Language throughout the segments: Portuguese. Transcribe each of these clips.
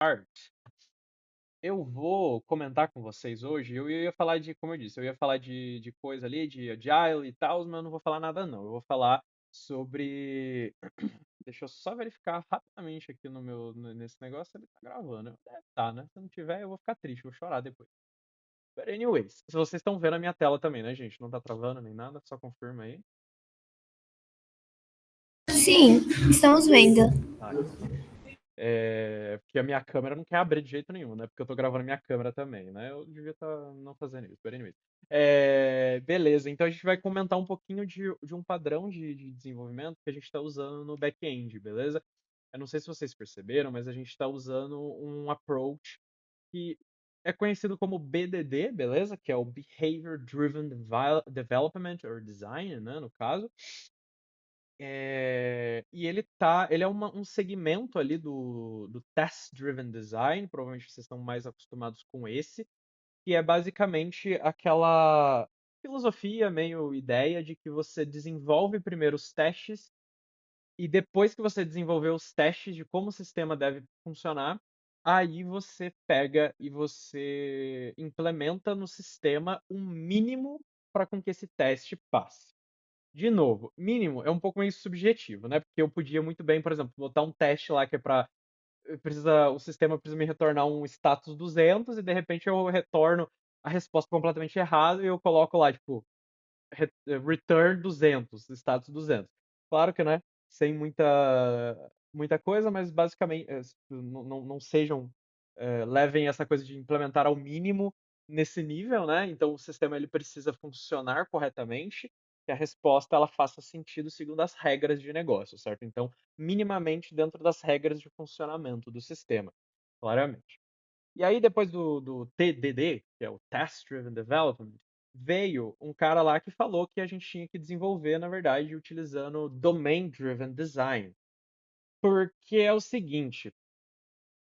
Art. Eu vou comentar com vocês hoje. Eu ia falar de, como eu disse, eu ia falar de coisa ali, de Agile e tal, mas eu não vou falar nada, não. Eu vou falar sobre. Deixa eu só verificar rapidamente aqui no meu, nesse negócio, ele tá gravando. Deve tá, né? Se não tiver, eu vou ficar triste, vou chorar depois. But anyways, se vocês estão vendo a minha tela também, né, gente? Não tá travando nem nada, só confirma aí. Sim, estamos vendo. Ah, então tá. Porque a minha câmera não quer abrir de jeito nenhum, né? Porque eu tô gravando minha câmera também, né? Eu devia estar não fazendo isso, but anyways. Beleza, então a gente vai comentar um pouquinho de um padrão de desenvolvimento que a gente está usando no back-end, beleza? Eu não sei se vocês perceberam, mas a gente está usando um approach que é conhecido como BDD, beleza? Que é o Behavior Driven Development or Design, né, no caso. E ele é um segmento ali do Test Driven Design, provavelmente vocês estão mais acostumados com esse, que é basicamente aquela filosofia, meio ideia de que você desenvolve primeiro os testes e depois que você desenvolveu os testes de como o sistema deve funcionar, aí você pega e você implementa no sistema um mínimo para com que esse teste passe. De novo, mínimo é um pouco meio subjetivo, né? Porque eu podia muito bem, por exemplo, botar um teste lá que é para o sistema precisa me retornar um status 200 e de repente eu retorno a resposta completamente errada e eu coloco lá, tipo, return 200, status 200. Claro que, né, sem muita coisa, mas basicamente não sejam levem essa coisa de implementar ao mínimo nesse nível, né? Então o sistema ele precisa funcionar corretamente, que a resposta ela faça sentido segundo as regras de negócio, certo? Então, minimamente dentro das regras de funcionamento do sistema, claramente. E aí, depois do TDD, que é o Task Driven Development, veio um cara lá que falou que a gente tinha que desenvolver, na verdade, utilizando Domain Driven Design. Porque é o seguinte,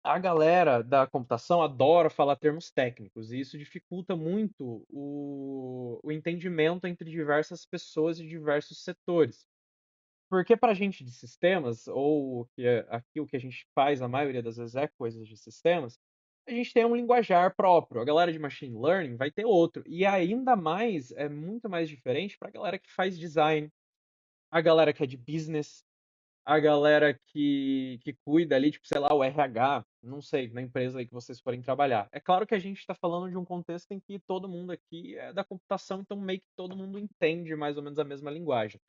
a galera da computação adora falar termos técnicos, e isso dificulta muito o entendimento entre diversas pessoas e diversos setores. Porque para a gente de sistemas, ou aqui o que a gente faz a maioria das vezes é coisas de sistemas, a gente tem um linguajar próprio. A galera de machine learning vai ter outro. E ainda mais, é muito mais diferente para a galera que faz design, a galera que é de business, a galera que cuida ali, tipo, sei lá, o RH, não sei, na empresa aí que vocês forem trabalhar. É claro que a gente está falando de um contexto em que todo mundo aqui é da computação, então meio que todo mundo entende mais ou menos a mesma linguagem.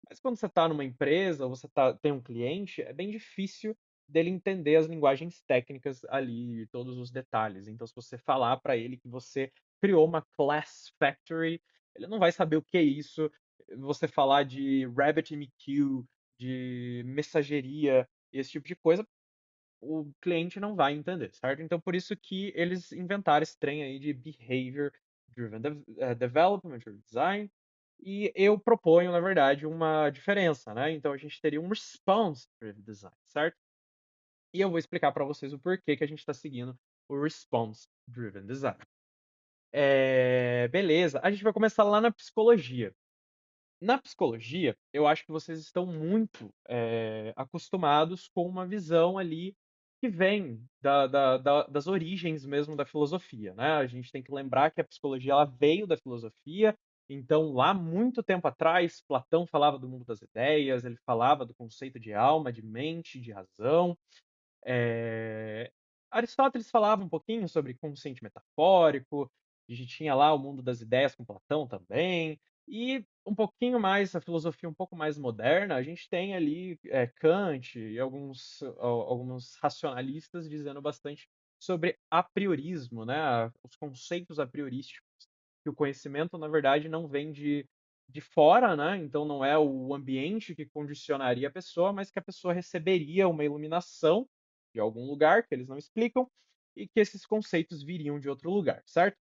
Mas quando você está numa empresa, ou você tem um cliente, é bem difícil dele entender as linguagens técnicas ali, todos os detalhes. Então, se você falar para ele que você criou uma class factory, ele não vai saber o que é isso. Você falar de RabbitMQ, de mensageria, esse tipo de coisa, o cliente não vai entender, certo? Então, por isso que eles inventaram esse trem aí de Behavior Driven Development or Design, e eu proponho, na verdade, uma diferença, né? Então a gente teria um response driven design, certo? E eu vou explicar para vocês o porquê que a gente está seguindo o response driven design. Beleza, a gente vai começar lá na psicologia. Na psicologia, eu acho que vocês estão muito acostumados com uma visão ali que vem das origens mesmo da filosofia, né? A gente tem que lembrar que a psicologia ela veio da filosofia, então lá muito tempo atrás, Platão falava do mundo das ideias, ele falava do conceito de alma, de mente, de razão. É, Aristóteles falava um pouquinho sobre consciente metafórico, a gente tinha lá o mundo das ideias com Platão também, e um pouquinho mais, a filosofia um pouco mais moderna, a gente tem ali Kant e alguns racionalistas dizendo bastante sobre a priorismo, né? Os conceitos a priorísticos, que o conhecimento, na verdade, não vem de fora, né? Então não é o ambiente que condicionaria a pessoa, mas que a pessoa receberia uma iluminação de algum lugar que eles não explicam e que esses conceitos viriam de outro lugar, certo?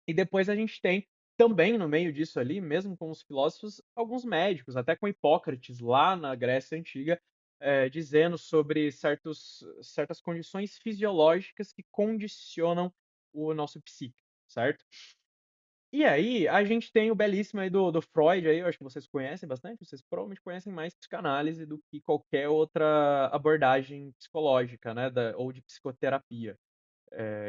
E depois a gente tem também no meio disso ali, mesmo com os filósofos, alguns médicos, até com Hipócrates lá na Grécia Antiga, dizendo sobre certas condições fisiológicas que condicionam o nosso psique, certo? E aí, a gente tem o belíssimo aí do Freud aí, eu acho que vocês conhecem bastante, vocês provavelmente conhecem mais psicanálise do que qualquer outra abordagem psicológica, né, ou de psicoterapia.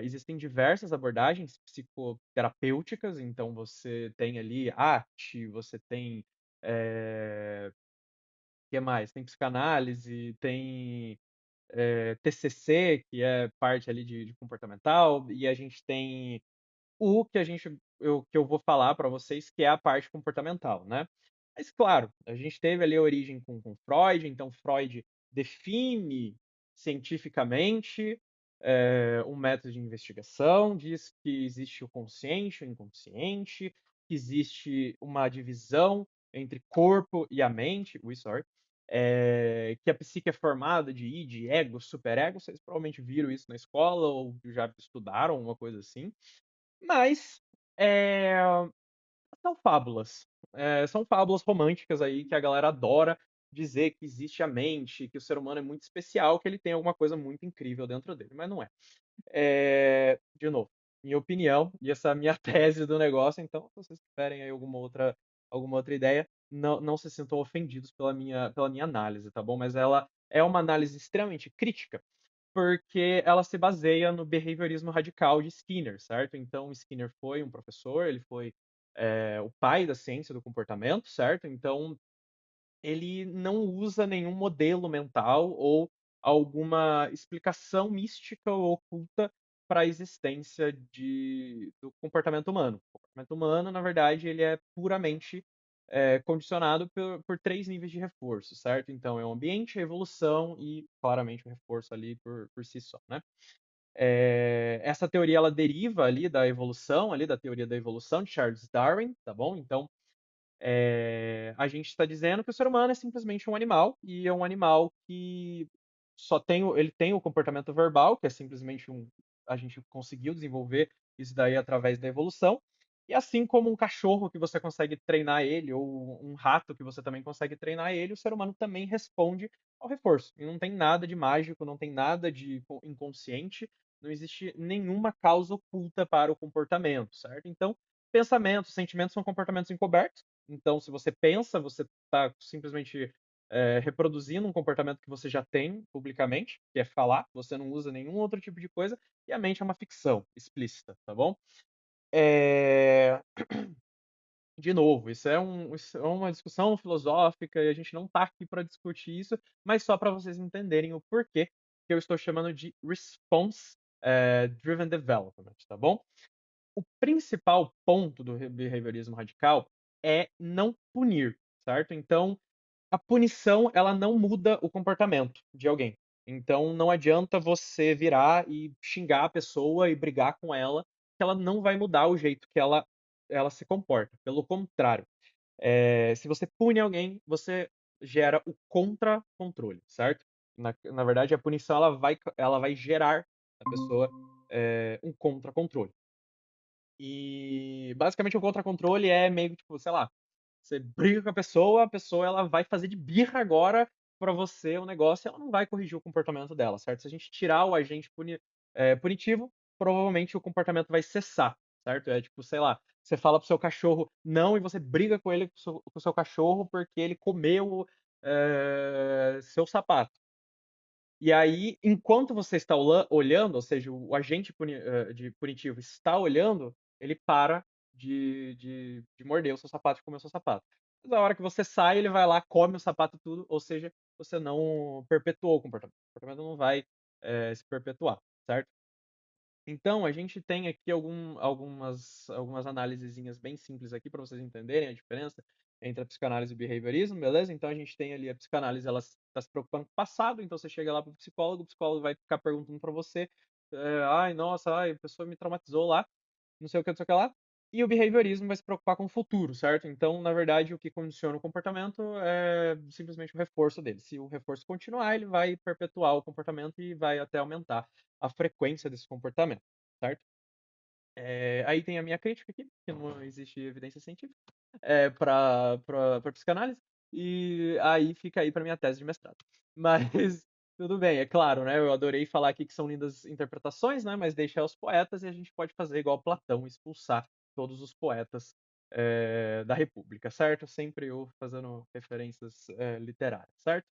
Existem diversas abordagens psicoterapêuticas, então você tem ali arte, você tem, que mais? Tem psicanálise, tem, TCC, que é parte ali de comportamental, e a gente tem o que a gente que eu vou falar para vocês, que é a parte comportamental, né. Mas claro, a gente teve ali a origem com Freud, então Freud define cientificamente, um método de investigação, diz que existe o consciente e o inconsciente, que existe uma divisão entre corpo e a mente, sorry, que a psique é formada de id, ego, superego, vocês provavelmente viram isso na escola ou já estudaram, uma coisa assim. Mas, eh, são fábulas. São fábulas românticas aí que a galera adora dizer que existe a mente, que o ser humano é muito especial, que ele tem alguma coisa muito incrível dentro dele, mas não é. De novo, minha opinião e essa minha tese do negócio, então se vocês tiverem aí alguma outra ideia, não se sintam ofendidos pela minha análise, tá bom? Mas ela é uma análise extremamente crítica, porque ela se baseia no behaviorismo radical de Skinner, certo? Então Skinner foi um professor, ele foi, o pai da ciência do comportamento, certo? Então ele não usa nenhum modelo mental ou alguma explicação mística ou oculta para a existência do comportamento humano. O comportamento humano, na verdade, ele é puramente, condicionado por 3 níveis de reforço, certo? Então é o ambiente, a evolução e, claramente, o reforço ali por si só, né. Essa teoria ela deriva ali da evolução, ali da teoria da evolução de Charles Darwin, tá bom? Então a gente está dizendo que o ser humano é simplesmente um animal, e é um animal que ele tem o comportamento verbal, que é simplesmente a gente conseguiu desenvolver isso daí através da evolução, e assim como um cachorro que você consegue treinar ele, ou um rato que você também consegue treinar ele, o ser humano também responde ao reforço. E não tem nada de mágico, não tem nada de inconsciente, não existe nenhuma causa oculta para o comportamento, certo? Então, pensamentos, sentimentos são comportamentos encobertos. Então, se você pensa, você está simplesmente, reproduzindo um comportamento que você já tem publicamente, que é falar, você não usa nenhum outro tipo de coisa, e a mente é uma ficção explícita, tá bom? Eh, de novo, isso é uma discussão filosófica e a gente não está aqui para discutir isso, mas só para vocês entenderem o porquê que eu estou chamando de response, driven development, tá bom? O principal ponto do behaviorismo radical é não punir, certo? Então, a punição, ela não muda o comportamento de alguém. Então, não adianta você virar e xingar a pessoa e brigar com ela, que ela não vai mudar o jeito que ela se comporta. Pelo contrário, se você pune alguém, você gera o contra-controle, certo? Na verdade, a punição ela vai gerar na pessoa, um contra-controle. E basicamente o contra-controle é meio que tipo, sei lá, você briga com a pessoa ela vai fazer de birra agora pra você o negócio, e ela não vai corrigir o comportamento dela, certo? Se a gente tirar o agente punitivo, provavelmente o comportamento vai cessar, certo? É tipo, sei lá, você fala para o seu cachorro "não" e você briga com ele, com o seu cachorro, porque ele comeu, seu sapato. E aí, enquanto você está olhando, ou seja, o agente punitivo está olhando, ele para de morder o seu sapato, de comer o seu sapato. Mas a hora que você sai, ele vai lá, come o sapato tudo, ou seja, você não perpetuou o comportamento. O comportamento não vai, se perpetuar, certo? Então, a gente tem aqui algumas análisezinhas bem simples aqui para vocês entenderem a diferença entre a psicanálise e o behaviorismo, beleza? Então a gente tem ali a psicanálise, ela está se preocupando com o passado, então você chega lá para o psicólogo vai ficar perguntando para você, "Ai, nossa, ai, a pessoa me traumatizou lá, não sei o que, não sei o que lá", e o behaviorismo vai se preocupar com o futuro, certo? Então, na verdade, o que condiciona o comportamento é simplesmente o reforço dele. Se o reforço continuar, ele vai perpetuar o comportamento e vai até aumentar a frequência desse comportamento, certo? Aí tem a minha crítica aqui, que não existe evidência científica, pra psicanálise, e aí fica aí pra minha tese de mestrado. Mas tudo bem, é claro, né, eu adorei falar aqui que são lindas interpretações, né, mas deixa aos poetas e a gente pode fazer igual Platão, expulsar todos os poetas da República, certo? Sempre eu fazendo referências literárias, certo?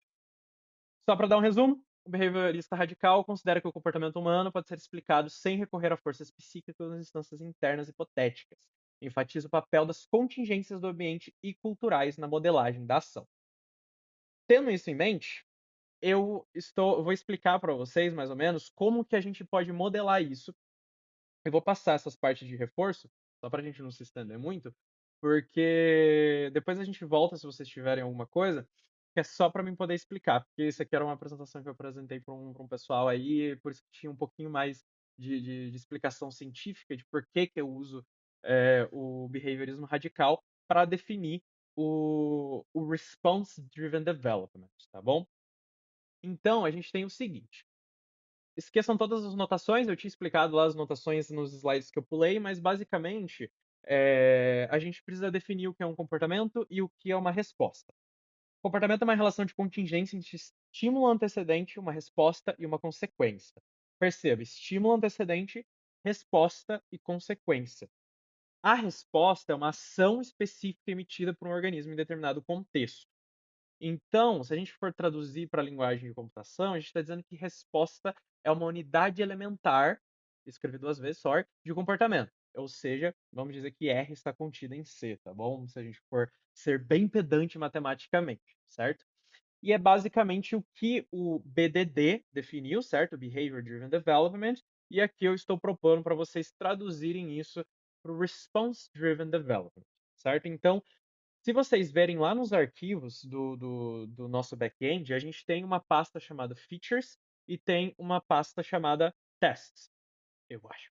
Só para dar um resumo, o behaviorista radical considera que o comportamento humano pode ser explicado sem recorrer a forças psíquicas nas instâncias internas hipotéticas. Enfatiza o papel das contingências do ambiente e culturais na modelagem da ação. Tendo isso em mente, eu vou explicar para vocês mais ou menos como que a gente pode modelar isso. Eu vou passar essas partes de reforço, só para a gente não se estender muito, porque depois a gente volta se vocês tiverem alguma coisa, que é só para mim poder explicar, porque isso aqui era uma apresentação que eu apresentei para um pessoal aí, por isso que tinha um pouquinho mais de explicação científica de por que eu uso o behaviorismo radical para definir o response-driven development, tá bom? Então, a gente tem o seguinte. Esqueçam todas as notações, eu tinha explicado lá as notações nos slides que eu pulei, mas basicamente a gente precisa definir o que é um comportamento e o que é uma resposta. Comportamento é uma relação de contingência entre estímulo antecedente, uma resposta e uma consequência. Perceba, estímulo antecedente, resposta e consequência. A resposta é uma ação específica emitida por um organismo em determinado contexto. Então, se a gente for traduzir para a linguagem de computação, a gente está dizendo que resposta é uma unidade elementar, escrevi duas vezes, sorry, de comportamento. Ou seja, vamos dizer que R está contida em C, tá bom? Se a gente for ser bem pedante matematicamente, certo? E é basicamente o que o BDD definiu, certo? Behavior Driven Development. E aqui eu estou propondo para vocês traduzirem isso para o Response Driven Development, certo? Então, se vocês verem lá nos arquivos do nosso back-end, a gente tem uma pasta chamada Features e tem uma pasta chamada Tests, eu acho.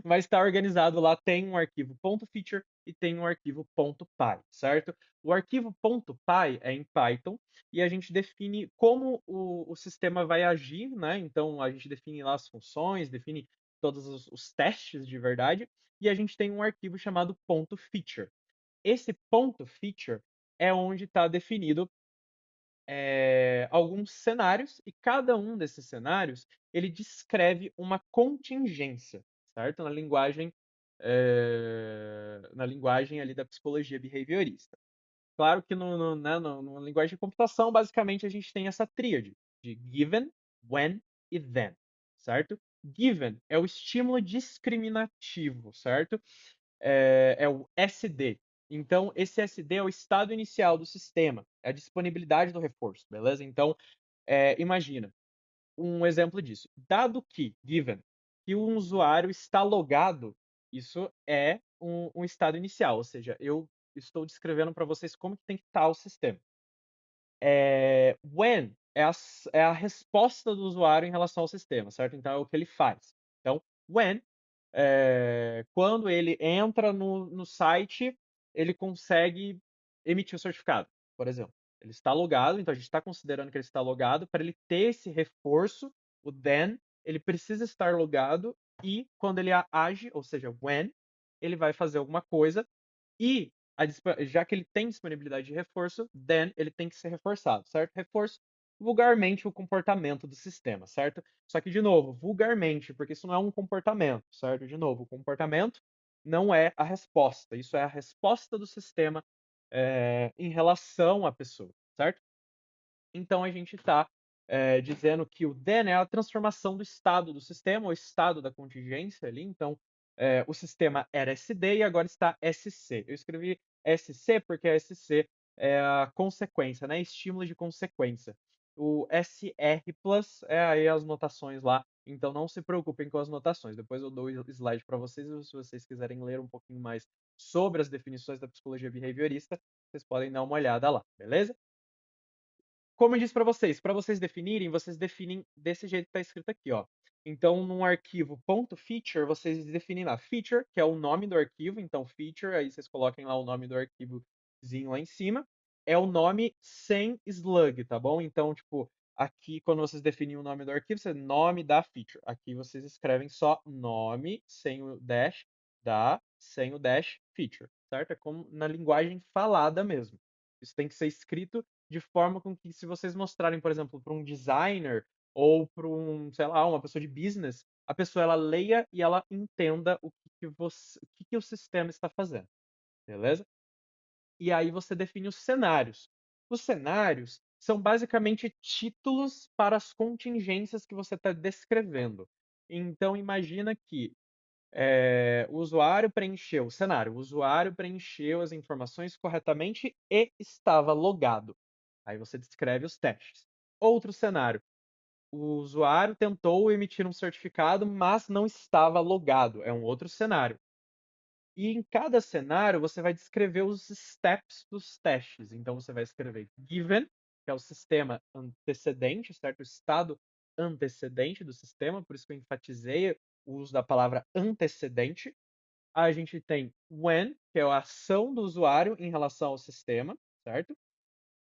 Mas está organizado lá, tem um arquivo .feature e tem um arquivo .py, certo? O arquivo .py é em Python e a gente define como o sistema vai agir, né? Então a gente define lá as funções, define todos os testes de verdade, e a gente tem um arquivo chamado .feature. Esse ponto feature é onde está definido alguns cenários e cada um desses cenários ele descreve uma contingência, certo? Na linguagem ali da psicologia behaviorista. Claro que né, na linguagem de computação, basicamente a gente tem essa tríade de given, when e then, certo? Given é o estímulo discriminativo, certo? É o SD. Então, esse SD é o estado inicial do sistema, é a disponibilidade do reforço, beleza? Então, imagina um exemplo disso. Dado que, given, que um usuário está logado, isso é um estado inicial, ou seja, eu estou descrevendo para vocês como que tem que estar o sistema. When é a resposta do usuário em relação ao sistema, certo? Então, é o que ele faz. Então, when quando ele entra no site, ele consegue emitir o certificado, por exemplo. Ele está logado, então a gente está considerando que ele está logado. Para ele ter esse reforço, o then, ele precisa estar logado e quando ele age, ou seja, when, ele vai fazer alguma coisa e já que ele tem disponibilidade de reforço, then ele tem que ser reforçado, certo? Reforço, vulgarmente, o comportamento do sistema, certo? Só que, de novo, vulgarmente, porque isso não é um comportamento, certo? De novo, o comportamento não é a resposta, isso é a resposta do sistema em relação à pessoa, certo? Então a gente está dizendo que o then é a transformação do estado do sistema, o estado da contingência ali. Então, o sistema era SD e agora está SC. Eu escrevi SC porque a SC é a consequência, né? Estímulo de consequência. O SR plus é aí as notações lá, então não se preocupem com as notações. Depois eu dou o slide para vocês, se vocês quiserem ler um pouquinho mais sobre as definições da psicologia behaviorista, vocês podem dar uma olhada lá, beleza? Como eu disse para vocês definirem, vocês definem desse jeito que está escrito aqui, ó. Então, num arquivo .feature, vocês definem lá feature, que é o nome do arquivo, então feature, aí vocês coloquem lá o nome do arquivozinho lá em cima, é o nome sem slug, tá bom? Então, tipo, aqui quando vocês definem o nome do arquivo, você nome da feature. Aqui vocês escrevem só nome sem o dash sem o dash feature, certo? É como na linguagem falada mesmo. Isso tem que ser escrito de forma com que, se vocês mostrarem, por exemplo, para um designer ou para sei lá, uma pessoa de business, a pessoa ela leia e ela entenda o que que o sistema está fazendo, beleza? E aí você define os cenários. Os cenários são basicamente títulos para as contingências que você está descrevendo. Então imagina que o usuário preencheu o cenário, o usuário preencheu as informações corretamente e estava logado. Aí você descreve os testes. Outro cenário, o usuário tentou emitir um certificado, mas não estava logado. É um outro cenário. E em cada cenário você vai descrever os steps dos testes. Então você vai escrever given, que é o sistema antecedente, certo? O estado antecedente do sistema, por isso que eu enfatizei o uso da palavra antecedente. A gente tem when, que é a ação do usuário em relação ao sistema, certo?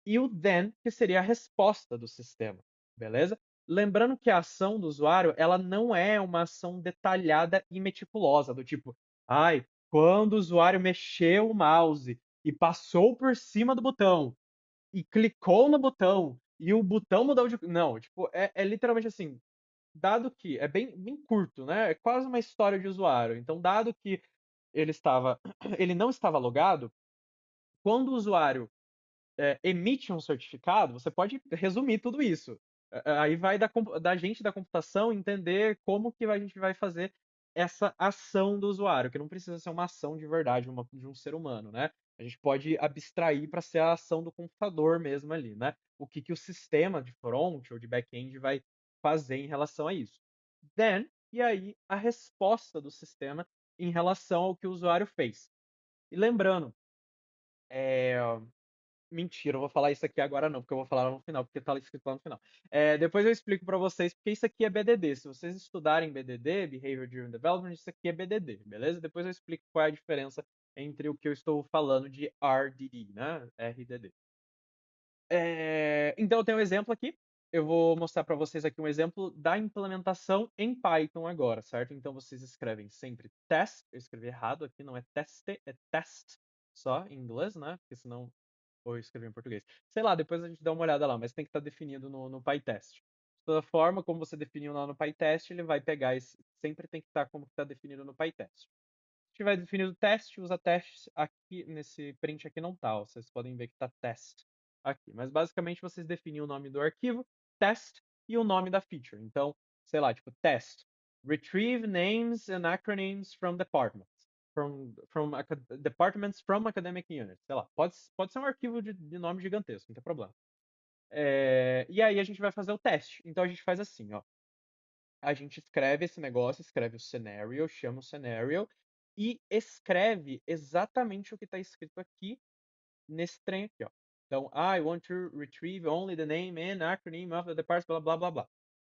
E o then, que seria a resposta do sistema, beleza? Lembrando que a ação do usuário, ela não é uma ação detalhada e meticulosa, do tipo, ai, quando o usuário mexeu o mouse e passou por cima do botão e clicou no botão e o botão mudou de. Não, tipo, é literalmente assim, dado que é bem curto, né? É quase uma história de usuário. Então, dado que ele não estava logado, quando o usuário emite um certificado, você pode resumir tudo isso. Aí vai da gente da computação entender como que a gente vai fazer essa ação do usuário, que não precisa ser uma ação de verdade de um ser humano, né? A gente pode abstrair para ser a ação do computador mesmo ali, né? O que o sistema de front ou de back-end vai fazer em relação a isso. Then, e aí a resposta do sistema em relação ao que o usuário fez. E lembrando, é, mentira, eu vou falar isso aqui agora não, porque eu vou falar no final, porque tá escrito lá no final. Depois eu explico para vocês, porque isso aqui é BDD. Se vocês estudarem BDD, Behavior Driven Development, isso aqui é BDD, beleza? Depois eu explico qual é a diferença entre o que eu estou falando de RDD, né? RDD. Então eu tenho um exemplo aqui. Eu vou mostrar para vocês aqui um exemplo da implementação em Python agora, certo? Então vocês escrevem sempre test. Eu escrevi errado aqui, não é teste, é test só em inglês, né? Porque senão ou eu escrevi em português. Sei lá, depois a gente dá uma olhada lá, mas tem que estar definido no PyTest. De toda forma, como você definiu lá no PyTest, ele vai pegar esse. Sempre tem que estar como está definido no PyTest. Se tiver definido teste, usa teste. Aqui, nesse print aqui não tá. Vocês podem ver que está test aqui. Mas basicamente vocês definem o nome do arquivo, test, e o nome da feature. Então, sei lá, tipo test. Retrieve names and acronyms from departments. Departments from academic units. Sei lá, pode ser um arquivo de nome gigantesco, não tem problema. E aí a gente vai fazer o teste. Então a gente faz assim, ó. A gente escreve esse negócio, escreve o scenario, chama o scenario e escreve exatamente o que está escrito aqui nesse trem aqui, ó. Então, I want to retrieve only the name and acronym of the department, blá blá blá blá.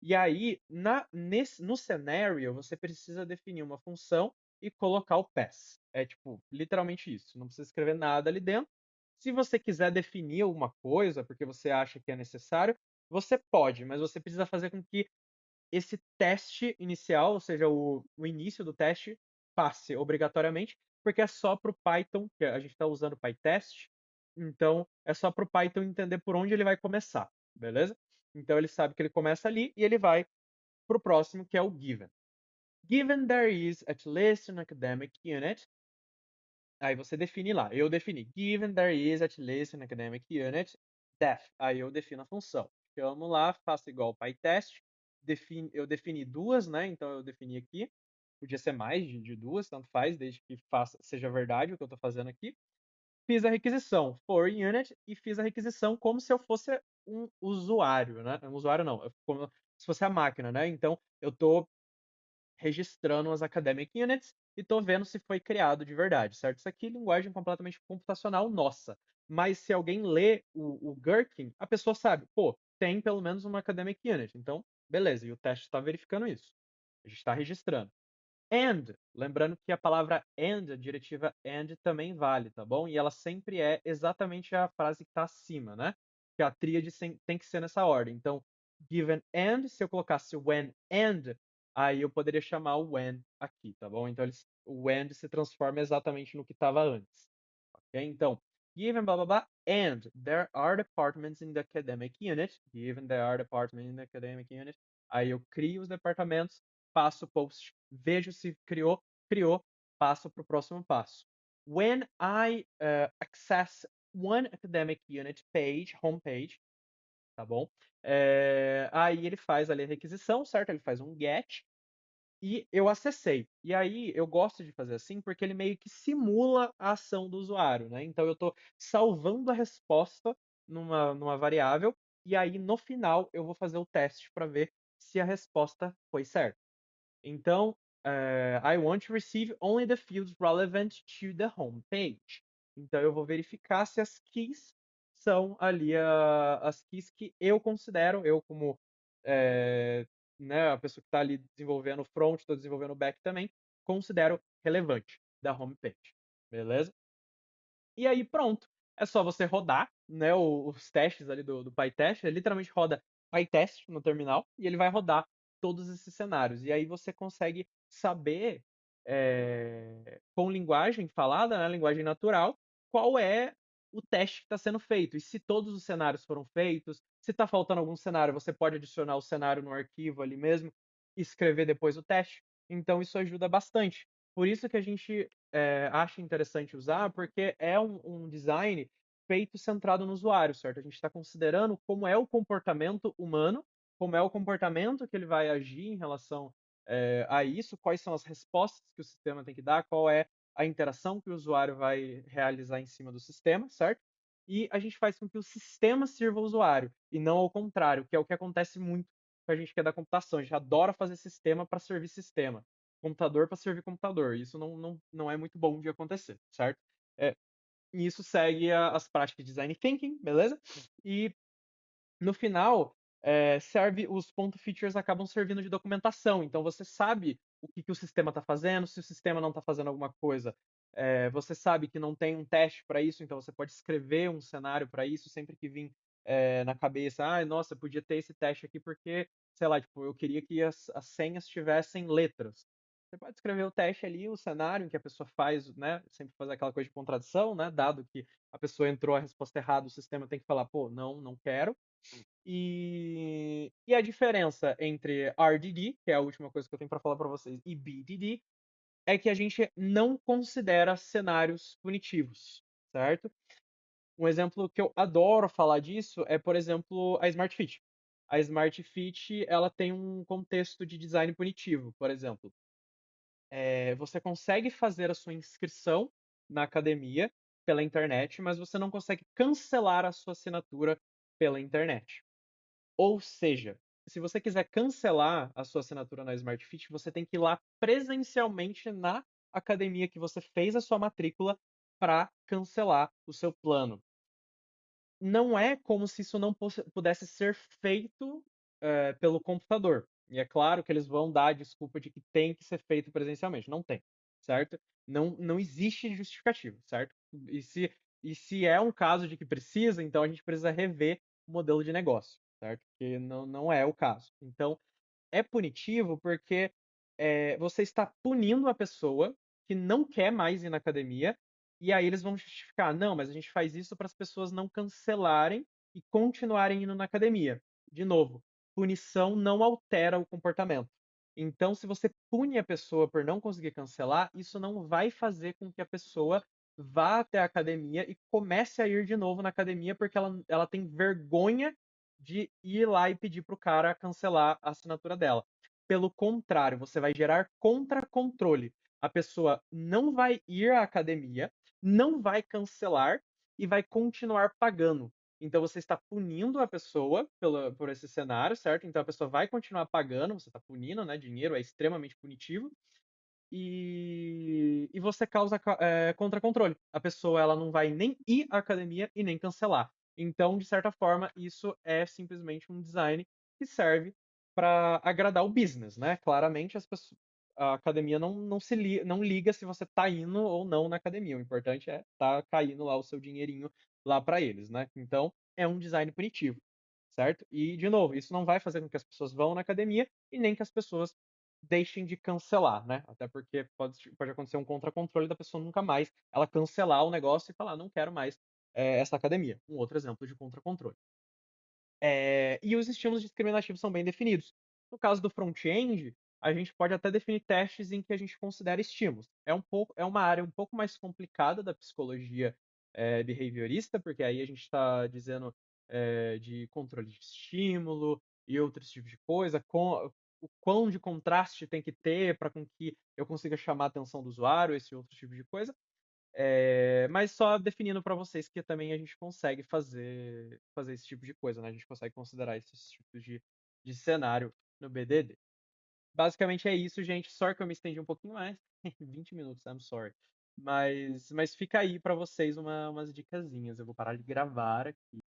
E aí, no scenario, você precisa definir uma função e colocar o pass. É tipo, literalmente isso. Não precisa escrever nada ali dentro. Se você quiser definir alguma coisa, porque você acha que é necessário, você pode, mas você precisa fazer com que esse teste inicial, ou seja, o início do teste, passe obrigatoriamente, porque é só para o Python, que a gente está usando o PyTest, então é só para o Python entender por onde ele vai começar, beleza? Então ele sabe que ele começa ali e ele vai para o próximo, que é o given. Given there is at least an academic unit, aí você define lá. Eu defini given there is at least an academic unit, def. Aí eu defino a função. Chamo lá, faço igual ao PyTest. Eu defini duas, né? Então eu defini aqui. Podia ser mais de duas, tanto faz, desde que seja verdade o que eu estou fazendo aqui. Fiz a requisição for unit e fiz a requisição como se eu fosse um usuário, né? Um usuário não, como se fosse a máquina, né? Então eu estou registrando as academic units e tô vendo se foi criado de verdade, certo? Isso aqui é linguagem completamente computacional nossa. Mas se alguém lê o Gherkin, a pessoa sabe, pô, tem pelo menos uma academic unit. Então, beleza, e o teste está verificando isso. A gente está registrando. And, lembrando que a palavra and, a diretiva and também vale, tá bom? E ela sempre é exatamente a frase que está acima, né? Que a tríade tem que ser nessa ordem. Então, given and, se eu colocasse when and, aí eu poderia chamar o when aqui, tá bom? Então, o and se transforma exatamente no que estava antes. Ok? Então, given blá blá blá, and there are departments in the academic unit, given there are departments in the academic unit, aí eu crio os departamentos, faço o post, vejo se criou, passo para o próximo passo. When I access one academic unit page, homepage, tá bom? Aí ele faz ali a requisição, certo? Ele faz um GET e eu acessei. E aí eu gosto de fazer assim porque ele meio que simula a ação do usuário, né? Então eu estou salvando a resposta numa variável e aí no final eu vou fazer o teste para ver se a resposta foi certa. Então, I want to receive only the fields relevant to the home page. Então, eu vou verificar se as keys são ali as keys que eu considero, eu como né, a pessoa que está ali desenvolvendo o front, estou desenvolvendo o back também, considero relevante da home page. Beleza? E aí pronto, é só você rodar, né, os testes ali do PyTest, ele literalmente roda PyTest no terminal e ele vai rodar todos esses cenários. E aí você consegue saber, com linguagem falada, né, linguagem natural, qual é o teste que está sendo feito. E se todos os cenários foram feitos, se está faltando algum cenário, você pode adicionar o cenário no arquivo ali mesmo e escrever depois o teste. Então isso ajuda bastante. Por isso que a gente acha interessante usar, porque é um design feito centrado no usuário, certo? A gente está considerando como é o comportamento humano, como é o comportamento que ele vai agir em relação a isso, quais são as respostas que o sistema tem que dar, qual é a interação que o usuário vai realizar em cima do sistema, certo? E a gente faz com que o sistema sirva o usuário, e não ao contrário, que é o que acontece muito com a gente que é da computação. A gente adora fazer sistema para servir sistema, computador para servir computador. Isso não é muito bom de acontecer, certo? E isso segue as práticas de design thinking, beleza? E no final, serve os ponto features acabam servindo de documentação. Então você sabe o que o sistema está fazendo, se o sistema não está fazendo alguma coisa, você sabe que não tem um teste para isso, então você pode escrever um cenário para isso sempre que vir na cabeça. Ah, nossa, podia ter esse teste aqui porque, sei lá, tipo, eu queria que as senhas tivessem letras. Você pode escrever o teste ali, o cenário em que a pessoa faz, né? Sempre fazer aquela coisa de contradição, né? Dado que a pessoa entrou a resposta errada, o sistema tem que falar, pô, não quero. E a diferença entre RDD, que é a última coisa que eu tenho para falar para vocês, e BDD, é que a gente não considera cenários punitivos, certo? Um exemplo que eu adoro falar disso é, por exemplo, a Smart Fit. A Smart Fit, ela tem um contexto de design punitivo, por exemplo. Você consegue fazer a sua inscrição na academia pela internet, mas você não consegue cancelar a sua assinatura pela internet. Ou seja, se você quiser cancelar a sua assinatura na Smart Fit, você tem que ir lá presencialmente na academia que você fez a sua matrícula para cancelar o seu plano. Não é como se isso não pudesse ser feito pelo computador. E é claro que eles vão dar a desculpa de que tem que ser feito presencialmente. Não tem, certo? Não existe justificativa, certo? E se é um caso de que precisa, então a gente precisa rever o modelo de negócio, certo? Porque não é o caso. Então, é punitivo porque você está punindo a pessoa que não quer mais ir na academia, e aí eles vão justificar, não, mas a gente faz isso para as pessoas não cancelarem e continuarem indo na academia. De novo, punição não altera o comportamento. Então, se você pune a pessoa por não conseguir cancelar, isso não vai fazer com que a pessoa vá até a academia e comece a ir de novo na academia porque ela tem vergonha de ir lá e pedir para o cara cancelar a assinatura dela. Pelo contrário, você vai gerar contra-controle. A pessoa não vai ir à academia, não vai cancelar e vai continuar pagando. Então você está punindo a pessoa por esse cenário, certo? Então a pessoa vai continuar pagando, você está punindo, né? Dinheiro é extremamente punitivo e você causa contra-controle. A pessoa ela não vai nem ir à academia e nem cancelar. Então, de certa forma, isso é simplesmente um design que serve para agradar o business, né? Claramente, a academia não liga se você está indo ou não na academia. O importante é estar caindo lá o seu dinheirinho lá para eles, né? Então, é um design punitivo, certo? E, de novo, isso não vai fazer com que as pessoas vão na academia e nem que as pessoas deixem de cancelar, né? Até porque pode acontecer um contra-controle da pessoa nunca mais ela cancelar o negócio e falar, não quero mais essa academia. Um outro exemplo de contra-controle. E os estímulos discriminativos são bem definidos. No caso do front-end, a gente pode até definir testes em que a gente considera estímulos. É uma área um pouco mais complicada da psicologia behaviorista, porque aí a gente está dizendo de controle de estímulo e outros tipos de coisa, o quão de contraste tem que ter para com que eu consiga chamar a atenção do usuário, esse outro tipo de coisa. Mas só definindo para vocês que também a gente consegue fazer esse tipo de coisa, né? A gente consegue considerar esses tipos de cenário no BDD. Basicamente é isso, gente. Sorry que eu me estendi um pouquinho mais. 20 minutos, I'm sorry. Mas fica aí para vocês umas dicasinhas. Eu vou parar de gravar aqui.